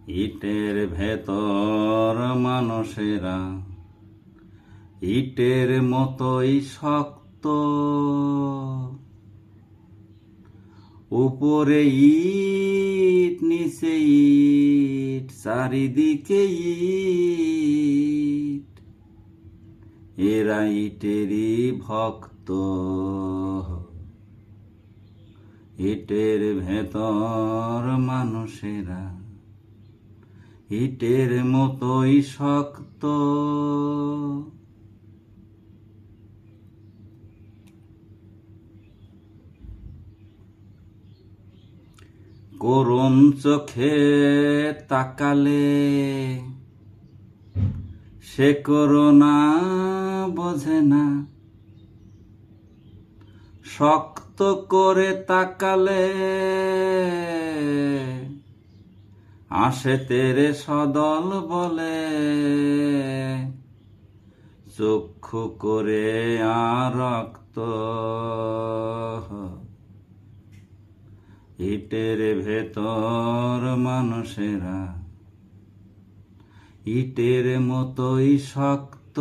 ইটের ভেতর মানুষেরা ইটের মতোই শক্ত, উপরে ইট নিচে ইট, চারিদিকে ইট, এরা ইটেরই ভক্ত। ইটের ভেতর মানুষেরা ইটের মতোই শক্ত, করুণ চোখে তাকালে সে করুণা বোঝে না, শক্ত করে তাকালে আসে তেরে সদল বলে, চক্ষু করে আর রক্ত। ইটের ভেতর মানুষেরা ইটের মতোই শক্ত,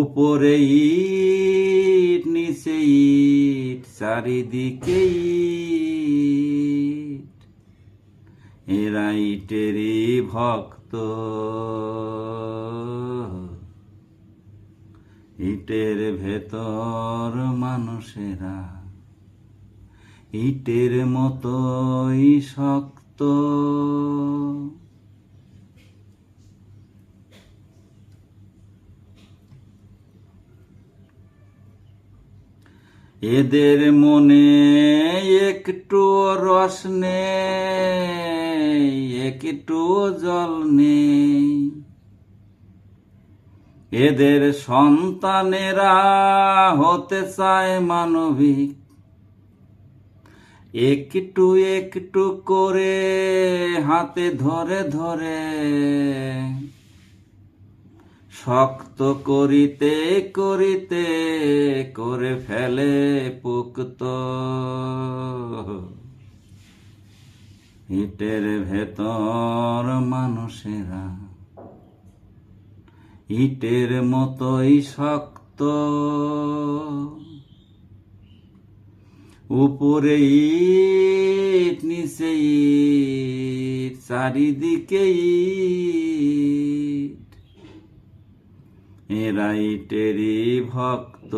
উপরে ইট নিচে ইট, চারিদিকে ইট, এরা ইটেরই ভক্ত। ইটের ভেতর মানুষেরা ইটের মতোই শক্ত, এদের মনে একটু রস নেই, একটু জল নেই, এদের সন্তানেরা হতে চায় মানবিক, একটু একটু করে হাতে ধরে ধরে শক্ত করিতে করিতে করে ফেলে পোক্ত। ইটের ভেতর মানুষেরা ইটের মতোই শক্ত, উপরে ইট নিচে ইট, চারিদিকে ইট, এরা ইটেরই ভক্ত।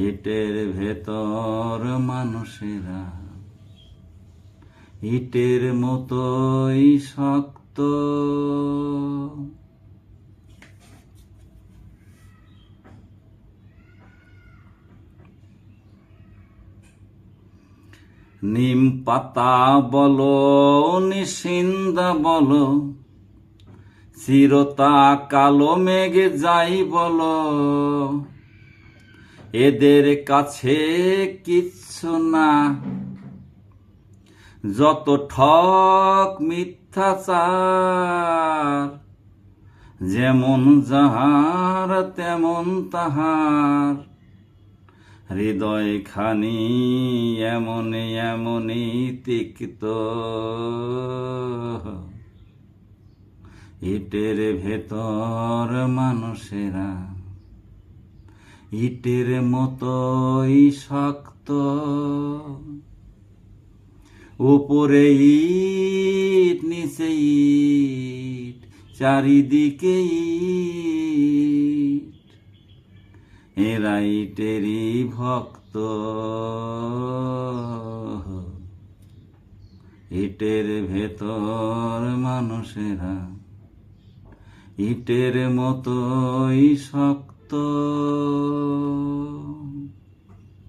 ইটের ভেতর মানুষেরা ইটের মতোই শক্ত। নিম পাতা বলো নিশিন্দা বলো, চিরতা কালো মেঘে যাই বলো, এদের কাছে কিচ্ছু না, যত ঠক মিথ্যাচার, যেমন যাহার তেমন তাহার, হৃদয় খানি এমনি এমনি তিক্ত। ইটের ভেতর মানুষেরা ইটের মতোই শক্ত, উপরে ইট নিচে ইট, চারিদিকে ইট, এরা ইটেরই ভক্ত। ইটের ভেতর মানুষেরা ইটের মতোই শক্ত।